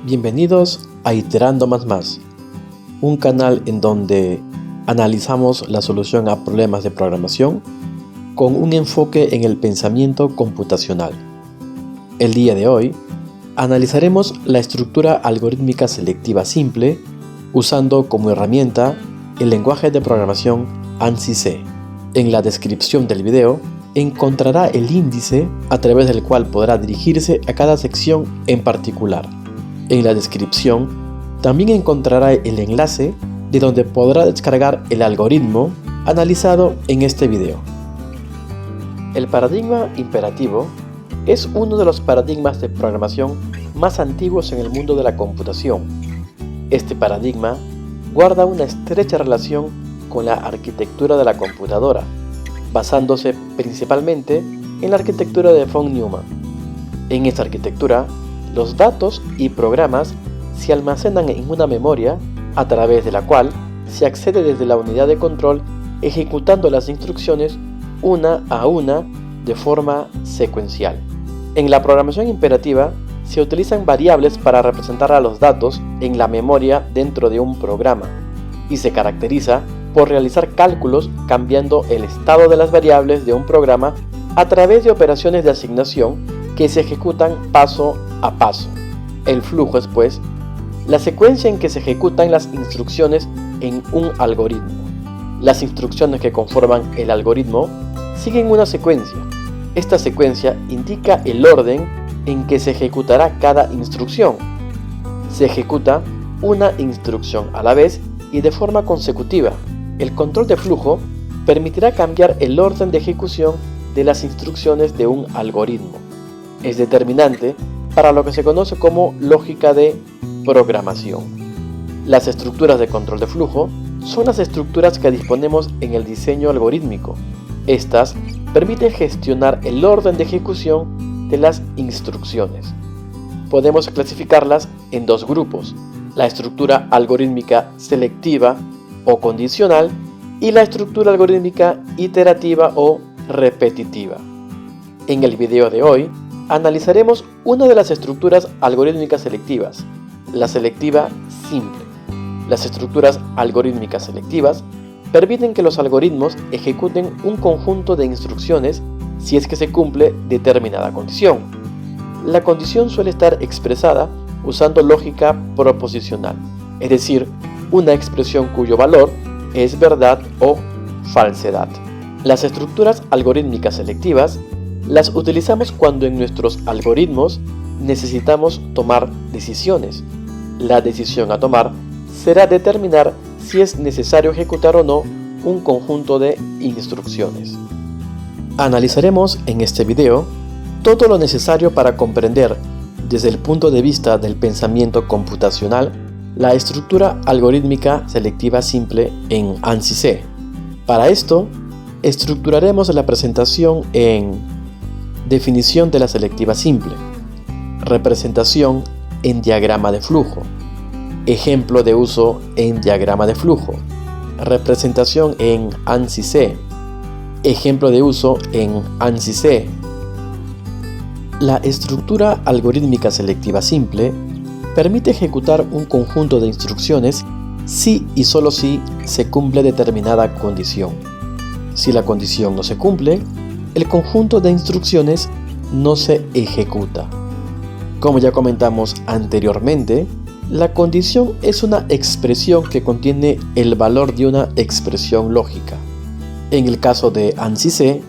Bienvenidos a Iterando Más, un canal en donde analizamos la solución a problemas de programación con un enfoque en el pensamiento computacional. El día de hoy analizaremos la estructura algorítmica selectiva simple usando como herramienta el lenguaje de programación ANSI-C. En la descripción del video encontrará el índice a través del cual podrá dirigirse a cada sección en particular. En la descripción también encontrará el enlace de donde podrá descargar el algoritmo analizado en este video. El paradigma imperativo es uno de los paradigmas de programación más antiguos en el mundo de la computación. Este paradigma guarda una estrecha relación con la arquitectura de la computadora, basándose principalmente en la arquitectura de von Neumann. En esta arquitectura, los datos y programas se almacenan en una memoria a través de la cual se accede desde la unidad de control ejecutando las instrucciones una a una de forma secuencial. En la programación imperativa se utilizan variables para representar a los datos en la memoria dentro de un programa y se caracteriza por realizar cálculos cambiando el estado de las variables de un programa a través de operaciones de asignación que se ejecutan paso a paso. El flujo es, pues, la secuencia en que se ejecutan las instrucciones en un algoritmo. Las instrucciones que conforman el algoritmo siguen una secuencia. Esta secuencia indica el orden en que se ejecutará cada instrucción. Se ejecuta una instrucción a la vez y de forma consecutiva. El control de flujo permitirá cambiar el orden de ejecución de las instrucciones de un algoritmo. Es determinante para lo que se conoce como lógica de programación. Las estructuras de control de flujo son las estructuras que disponemos en el diseño algorítmico. Estas permiten gestionar el orden de ejecución de las instrucciones. Podemos clasificarlas en dos grupos: la estructura algorítmica selectiva o condicional y la estructura algorítmica iterativa o repetitiva. En el video de hoy analizaremos una de las estructuras algorítmicas selectivas, la selectiva simple. Las estructuras algorítmicas selectivas permiten que los algoritmos ejecuten un conjunto de instrucciones si es que se cumple determinada condición. La condición suele estar expresada usando lógica proposicional, es decir, una expresión cuyo valor es verdad o falsedad. Las estructuras algorítmicas selectivas las utilizamos cuando en nuestros algoritmos necesitamos tomar decisiones. La decisión a tomar será determinar si es necesario ejecutar o no un conjunto de instrucciones. Analizaremos en este video todo lo necesario para comprender, desde el punto de vista del pensamiento computacional, la estructura algorítmica selectiva simple en ANSI-C. Para esto, estructuraremos la presentación en definición de la selectiva simple, representación en diagrama de flujo, ejemplo de uso en diagrama de flujo, representación en ANSI-C, ejemplo de uso en ANSI-C. La estructura algorítmica selectiva simple permite ejecutar un conjunto de instrucciones si y solo si se cumple determinada condición. Si la condición no se cumple, el conjunto de instrucciones no se ejecuta. Como ya comentamos anteriormente, la condición es una expresión que contiene el valor de una expresión lógica. En el caso de ANSI-C,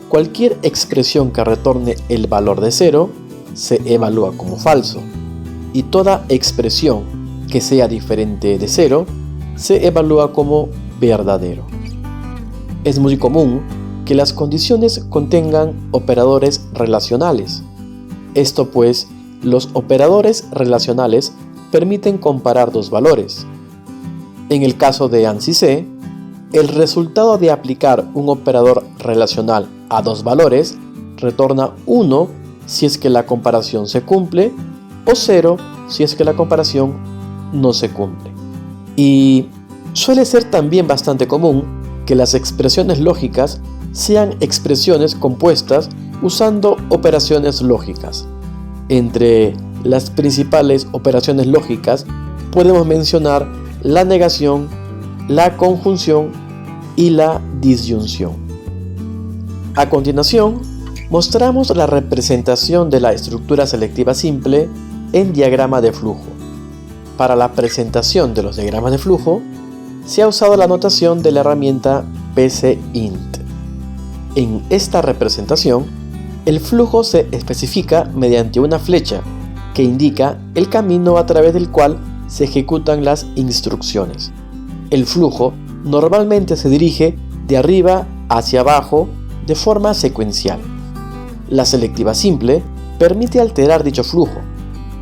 cualquier expresión que retorne el valor de 0 se evalúa como falso, y toda expresión que sea diferente de 0 se evalúa como verdadero. Es muy común que las condiciones contengan operadores relacionales. Esto pues, los operadores relacionales permiten comparar dos valores. En el caso de ANSI-C, el resultado de aplicar un operador relacional a dos valores retorna 1 si es que la comparación se cumple o 0 si es que la comparación no se cumple. Y suele ser también bastante común que las expresiones lógicas sean expresiones compuestas usando operaciones lógicas. Entre las principales operaciones lógicas, podemos mencionar la negación, la conjunción y la disyunción. A continuación, mostramos la representación de la estructura selectiva simple en diagrama de flujo. Para la presentación de los diagramas de flujo, se ha usado la notación de la herramienta PCInt. En esta representación, el flujo se especifica mediante una flecha que indica el camino a través del cual se ejecutan las instrucciones. El flujo normalmente se dirige de arriba hacia abajo de forma secuencial. La selectiva simple permite alterar dicho flujo.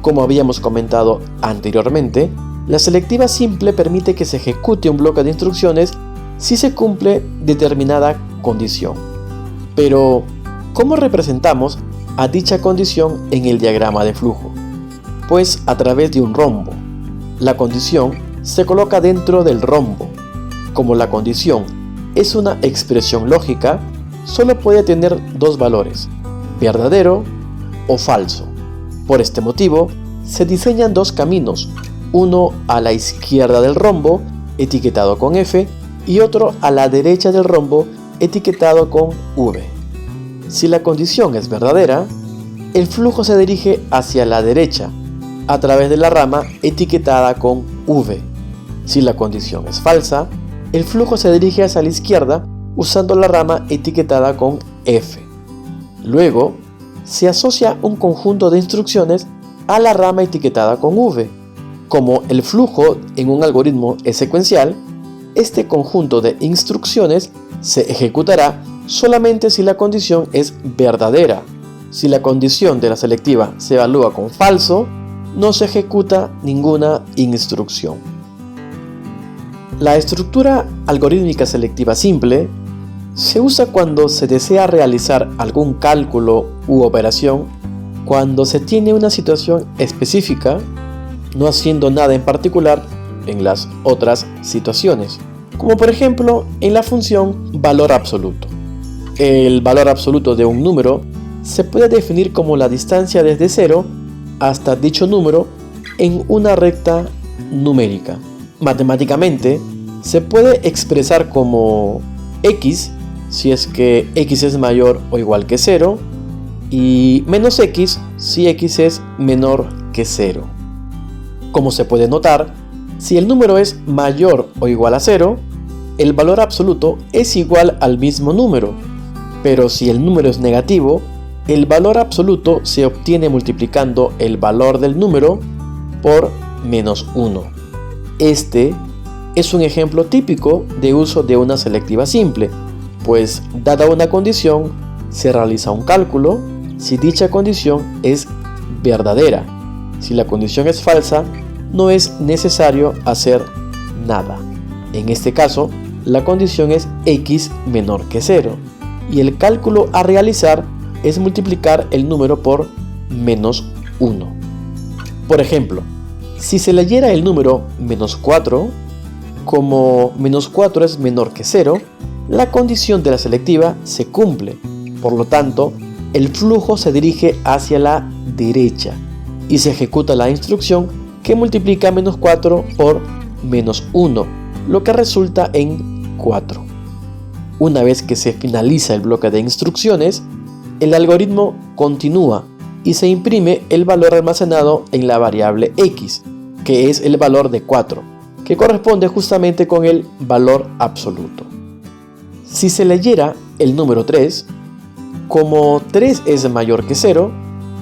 Como habíamos comentado anteriormente, la selectiva simple permite que se ejecute un bloque de instrucciones si se cumple determinada condición. Pero, ¿cómo representamos a dicha condición en el diagrama de flujo? Pues a través de un rombo. La condición se coloca dentro del rombo. Como la condición es una expresión lógica, solo puede tener dos valores, verdadero o falso. Por este motivo, se diseñan dos caminos, uno a la izquierda del rombo, etiquetado con F, y otro a la derecha del rombo, etiquetado con V. Si la condición es verdadera, el flujo se dirige hacia la derecha, a través de la rama etiquetada con V. Si la condición es falsa, el flujo se dirige hacia la izquierda, usando la rama etiquetada con F. Luego, se asocia un conjunto de instrucciones a la rama etiquetada con V. Como el flujo en un algoritmo es secuencial, este conjunto de instrucciones se ejecutará solamente si la condición es verdadera. Si la condición de la selectiva se evalúa con falso, no se ejecuta ninguna instrucción. La estructura algorítmica selectiva simple se usa cuando se desea realizar algún cálculo u operación, cuando se tiene una situación específica, no haciendo nada en particular en las otras situaciones, como por ejemplo en la función valor absoluto. El valor absoluto de un número se puede definir como la distancia desde 0 hasta dicho número en una recta numérica. Matemáticamente, se puede expresar como x si es que x es mayor o igual que 0 y menos x si x es menor que 0. Como se puede notar, si el número es mayor o igual a 0, el valor absoluto es igual al mismo número, pero si el número es negativo, el valor absoluto se obtiene multiplicando el valor del número por menos 1. Este es un ejemplo típico de uso de una selectiva simple, pues dada una condición, se realiza un cálculo si dicha condición es verdadera. Si la condición es falsa, no es necesario hacer nada. En este caso, la condición es x menor que 0, y el cálculo a realizar es multiplicar el número por menos 1. Por ejemplo, si se leyera el número menos 4, como menos 4 es menor que 0, la condición de la selectiva se cumple. Por lo tanto, el flujo se dirige hacia la derecha y se ejecuta la instrucción que multiplica menos 4 por menos 1, lo que resulta en 4. Una vez que se finaliza el bloque de instrucciones, el algoritmo continúa y se imprime el valor almacenado en la variable x, que es el valor de 4, que corresponde justamente con el valor absoluto. Si se leyera el número 3, como 3 es mayor que 0,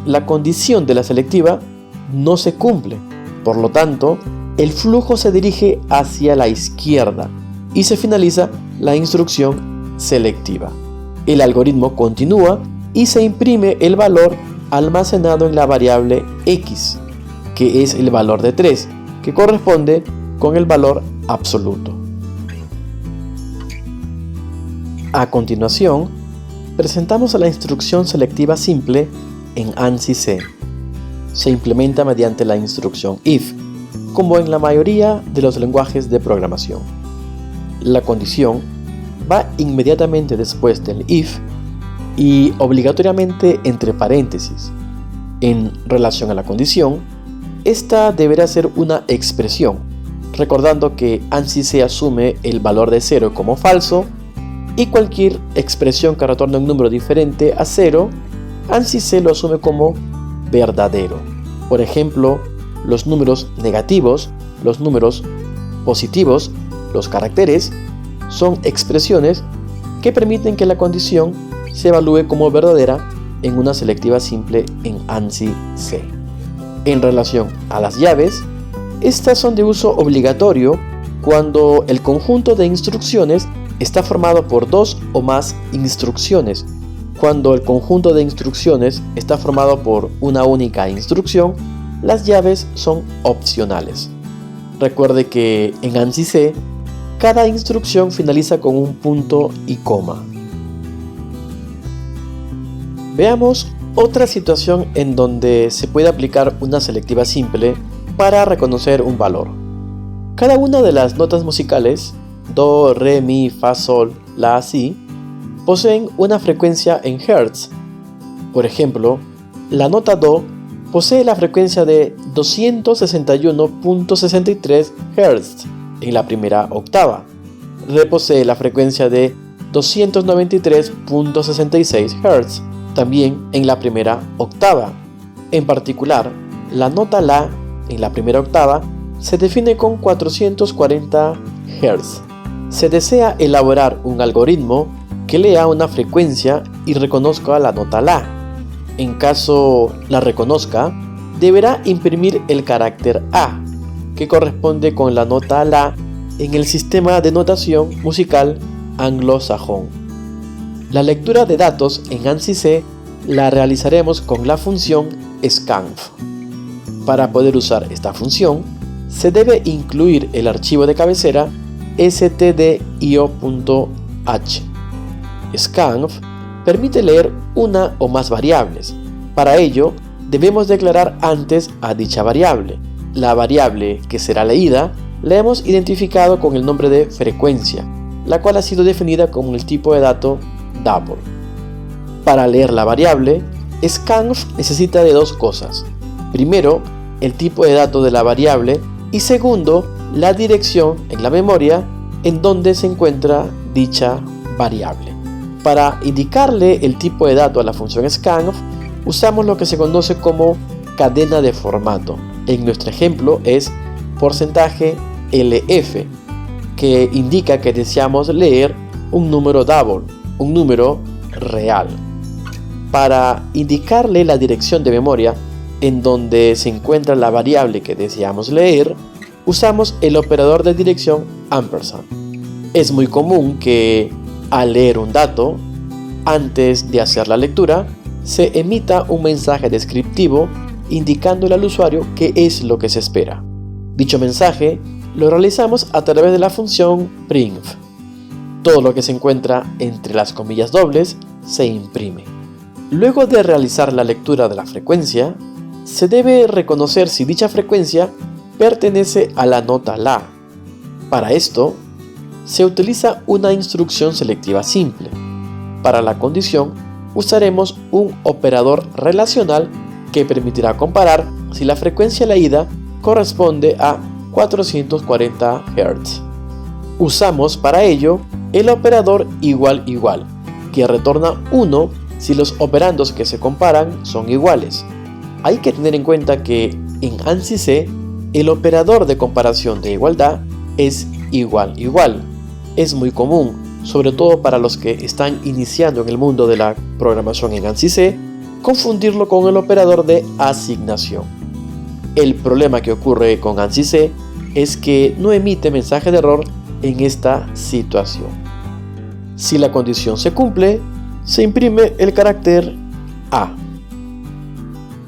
la condición de la selectiva no se cumple. Por lo tanto, el flujo se dirige hacia la izquierda y se finaliza la instrucción selectiva. El algoritmo continúa y se imprime el valor almacenado en la variable x, que es el valor de 3, que corresponde con el valor absoluto. A continuación, presentamos la instrucción selectiva simple en ANSI C. Se implementa mediante la instrucción if, como en la mayoría de los lenguajes de programación. La condición va inmediatamente después del if y obligatoriamente entre paréntesis. En relación a la condición, esta deberá ser una expresión, recordando que ANSI se asume el valor de 0 como falso y cualquier expresión que retorne un número diferente a 0, ANSI se lo asume como verdadero. Por ejemplo, los números negativos, los números positivos, los caracteres, son expresiones que permiten que la condición se evalúe como verdadera en una selectiva simple en ANSI-C. En relación a las llaves, estas son de uso obligatorio cuando el conjunto de instrucciones está formado por dos o más instrucciones. Cuando el conjunto de instrucciones está formado por una única instrucción, las llaves son opcionales. Recuerde que en ANSI-C, cada instrucción finaliza con un punto y coma. Veamos otra situación en donde se puede aplicar una selectiva simple para reconocer un valor. Cada una de las notas musicales, do, re, mi, fa, sol, la, si, poseen una frecuencia en Hz. Por ejemplo, la nota do posee la frecuencia de 261.63 Hz en la primera octava. Re posee la frecuencia de 293.66 Hz también en la primera octava. En particular, la nota la en la primera octava se define con 440 Hz. Se desea elaborar un algoritmo que lea una frecuencia y reconozca la nota la. En caso la reconozca, deberá imprimir el carácter A, que corresponde con la nota la en el sistema de notación musical anglosajón. La lectura de datos en ANSI-C la realizaremos con la función scanf. Para poder usar esta función, se debe incluir el archivo de cabecera stdio.h. Scanf permite leer una o más variables. Para ello, debemos declarar antes a dicha variable. La variable que será leída la hemos identificado con el nombre de frecuencia, la cual ha sido definida como el tipo de dato double. Para leer la variable, scanf necesita de dos cosas. Primero, el tipo de dato de la variable y segundo, la dirección en la memoria en donde se encuentra dicha variable. Para indicarle el tipo de dato a la función scanf, usamos lo que se conoce como cadena de formato. En nuestro ejemplo es %LF, que indica que deseamos leer un número double, un número real. Para indicarle la dirección de memoria en donde se encuentra la variable que deseamos leer, usamos el operador de dirección ampersand. Es muy común que al leer un dato, antes de hacer la lectura, se emita un mensaje descriptivo indicándole al usuario qué es lo que se espera. Dicho mensaje lo realizamos a través de la función print. Todo lo que se encuentra entre las comillas dobles se imprime. Luego de realizar la lectura de la frecuencia, se debe reconocer si dicha frecuencia pertenece a la nota la. Para esto, se utiliza una instrucción selectiva simple. Para la condición, usaremos un operador relacional que permitirá comparar si la frecuencia leída corresponde a 440 Hz. Usamos para ello el operador igual, que retorna 1 si los operandos que se comparan son iguales. Hay que tener en cuenta que en ANSI-C el operador de comparación de igualdad es igual. Es muy común, sobre todo para los que están iniciando en el mundo de la programación en ANSI-C, confundirlo con el operador de asignación. El problema que ocurre con ANSI-C es que no emite mensaje de error en esta situación. Si la condición se cumple, se imprime el carácter A.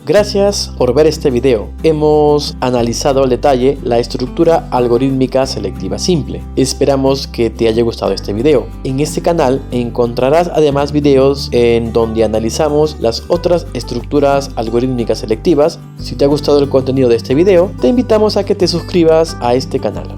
Gracias por ver este video. Hemos analizado al detalle la estructura algorítmica selectiva simple. Esperamos que te haya gustado este video. En este canal encontrarás además videos en donde analizamos las otras estructuras algorítmicas selectivas. Si te ha gustado el contenido de este video, te invitamos a que te suscribas a este canal.